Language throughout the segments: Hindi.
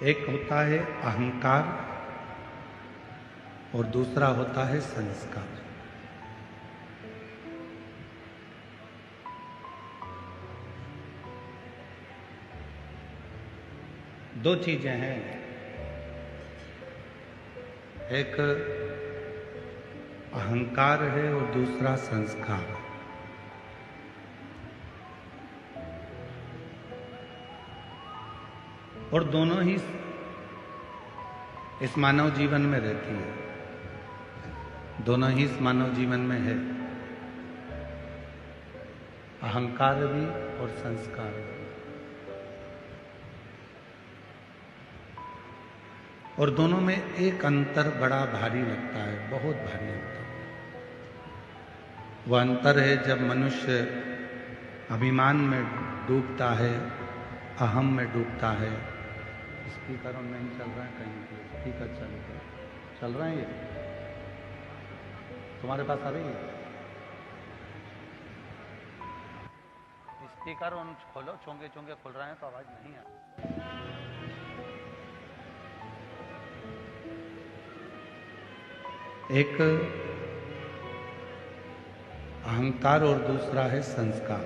एक होता है अहंकार और दूसरा होता है संस्कार। दो चीजें हैं, एक अहंकार है और दूसरा संस्कार। और दोनों ही इस मानव जीवन में रहती है, दोनों ही इस मानव जीवन में है, अहंकार भी और संस्कार भी। और दोनों में एक अंतर बड़ा भारी लगता है, बहुत भारी अंतर। वह अंतर है जब मनुष्य अभिमान में डूबता है, अहम में डूबता है। स्पीकर ऑन नहीं चल रहा है, कहीं पे स्पीकर चल रहा है। ये तुम्हारे पास आ रही है? स्पीकर ऑन खोलो, चोंगे चोंगे खुल रहे हैं तो आवाज नहीं आ रही। एक अहंकार और दूसरा है संस्कार।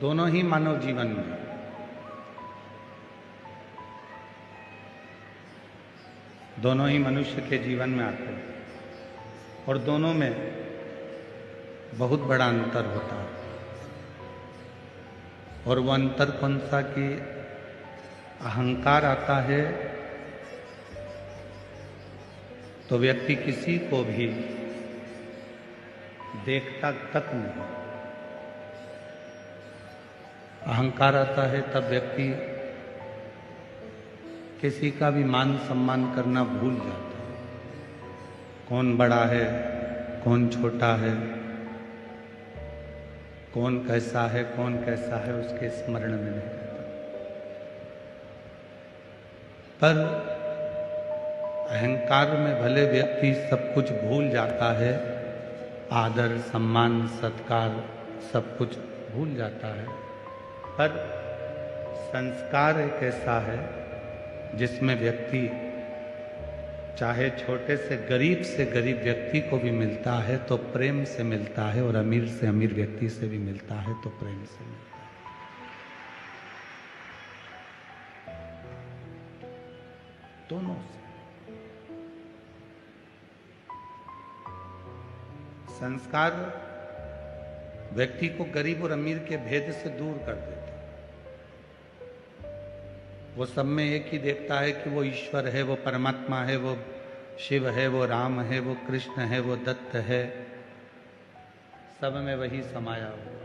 दोनों ही मानव जीवन में, दोनों ही मनुष्य के जीवन में आते हैं और दोनों में बहुत बड़ा अंतर होता है। और वह अंतर कौन सा कि अहंकार आता है तो व्यक्ति किसी को भी देखता तक नहीं। अहंकार आता है तब व्यक्ति किसी का भी मान सम्मान करना भूल जाता है। कौन बड़ा है, कौन छोटा है, कौन कैसा है, कौन कैसा है, उसके स्मरण में नहीं रहता। पर अहंकार में भले व्यक्ति सब कुछ भूल जाता है, आदर सम्मान सत्कार सब कुछ भूल जाता है। पर संस्कार एक ऐसा है जिसमें व्यक्ति चाहे छोटे से गरीब व्यक्ति को भी मिलता है तो प्रेम से मिलता है, और अमीर से अमीर व्यक्ति से भी मिलता है तो प्रेम से मिलता है। दोनों से। संस्कार व्यक्ति को गरीब और अमीर के भेद से दूर कर देता है। वो सब में एक ही देखता है कि वो ईश्वर है, वो परमात्मा है, वो शिव है, वो राम है, वो कृष्ण है, वो दत्त है, सब में वही समाया हुआ।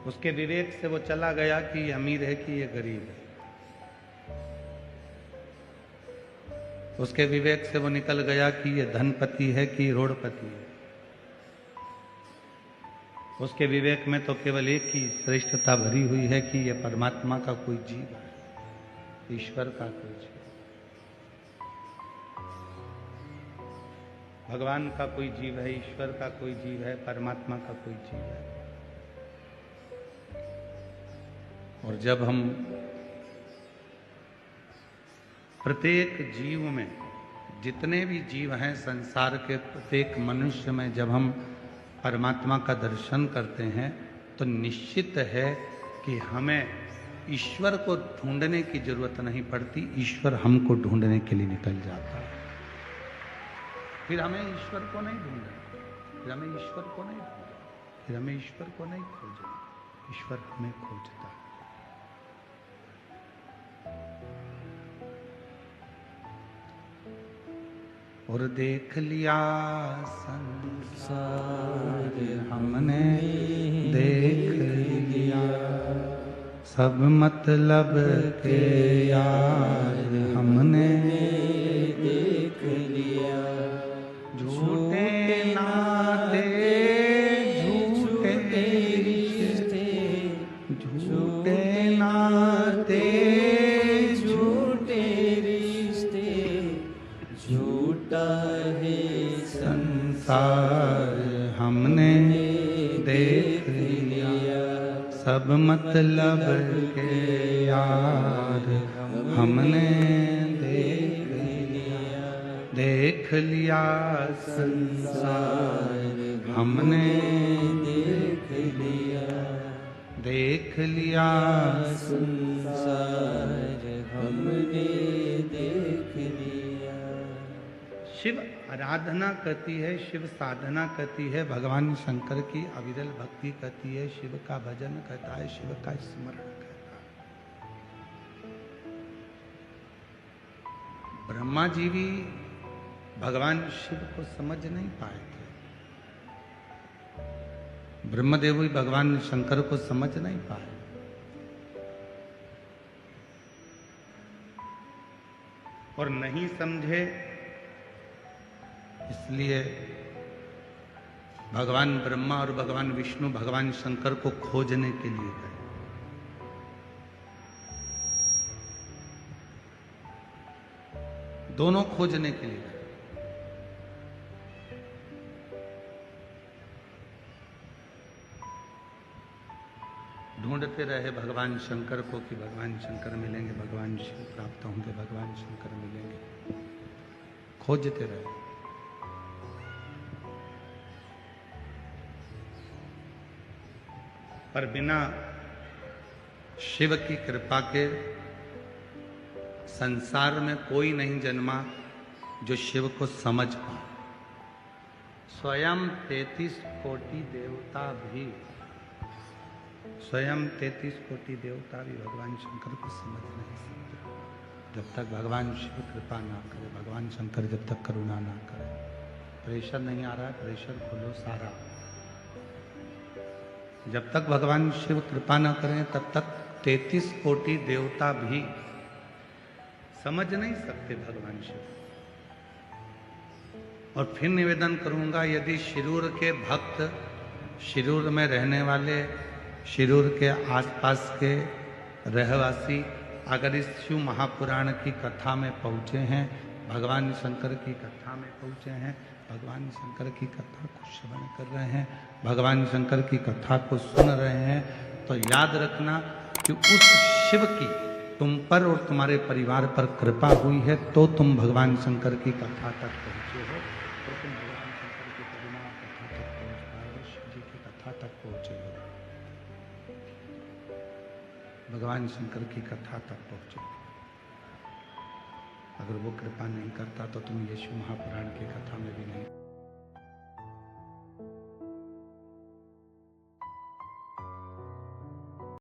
उसके विवेक से वो चला गया कि ये अमीर है कि ये गरीब है। उसके विवेक से वो निकल गया कि ये धनपति है कि रोडपति है। उसके विवेक में तो केवल एक ही श्रेष्ठता भरी हुई है कि ये परमात्मा का कोई जीव है, ईश्वर का कोई जीव, भगवान का कोई जीव है, ईश्वर का कोई जीव है, परमात्मा का कोई जीव है। और जब हम प्रत्येक जीव में, जितने भी जीव हैं संसार के प्रत्येक मनुष्य में, जब हम परमात्मा का दर्शन करते हैं तो निश्चित है कि हमें ईश्वर को ढूंढने की जरूरत नहीं पड़ती, ईश्वर हमको ढूंढने के लिए निकल जाता है। फिर हमें ईश्वर को नहीं ढूंढना, फिर हमें ईश्वर को नहीं ढूंढना, फिर हमें ईश्वर को नहीं खोजना, ईश्वर हमें खोजता है। और देख लिया संसार हमने, देख लिया सब मतलब के यार हमने, देख लिया झूठे नाते झूठे रिश्ते, झूठे नाते झूठे रिश्ते, झूठा है संसार हमने देख लिया, सब मतलब के यार हमने देख लिया संसार हमने देख लिया संसार हमने देख लिया। शिव आराधना करती है, शिव साधना करती है, भगवान शंकर की अविरल भक्ति करती है, शिव का भजन करता है, शिव का स्मरण करता है। ब्रह्मा जी भी भगवान शिव को समझ नहीं पाए थे, ब्रह्मदेव भी भगवान शंकर को समझ नहीं पाए। और नहीं समझे इसलिए भगवान ब्रह्मा और भगवान विष्णु भगवान शंकर को खोजने के लिए गए। दोनों खोजने के लिए गए। ढूंढते रहे भगवान शंकर को कि भगवान शंकर मिलेंगे, भगवान शिव प्राप्त होंगे, भगवान शंकर मिलेंगे। खोजते रहे। पर बिना शिव की कृपा के संसार में कोई नहीं जन्मा जो शिव को समझ पाए। स्वयं 33 कोटि देवता भी, स्वयं 33 कोटि देवता भी भगवान शंकर को समझ नहीं सकते जब तक भगवान शिव कृपा ना करे, भगवान शंकर जब तक करुणा ना करे। प्रेशर नहीं आ रहा है, प्रेशर खोलो सारा। जब तक भगवान शिव कृपा ना करें तब तक 33 कोटि देवता भी समझ नहीं सकते भगवान शिव। और फिर निवेदन करूंगा, यदि शिरूर के भक्त, शिरूर में रहने वाले, शिरूर के आसपास के रहवासी अगर इस शिव महापुराण की कथा में पहुंचे हैं, भगवान शंकर की कथा में पहुंचे हैं, भगवान शंकर की कथा को श्रवण कर रहे हैं, भगवान शंकर की कथा को सुन रहे हैं, तो याद रखना कि उस शिव की तुम पर और तुम्हारे परिवार पर कृपा हुई है, तो तुम भगवान शंकर की कथा तक पहुंचे हो, तो तुम भगवान शंकर की करुणा कथा तक पहुंच पाए हो, शिव जी की कथा तक पहुंचे हो, भगवान शंकर की कथा तक पहुंचे। अगर वो कृपा नहीं करता तो तुम यीशु महापुराण की कथा में भी नहीं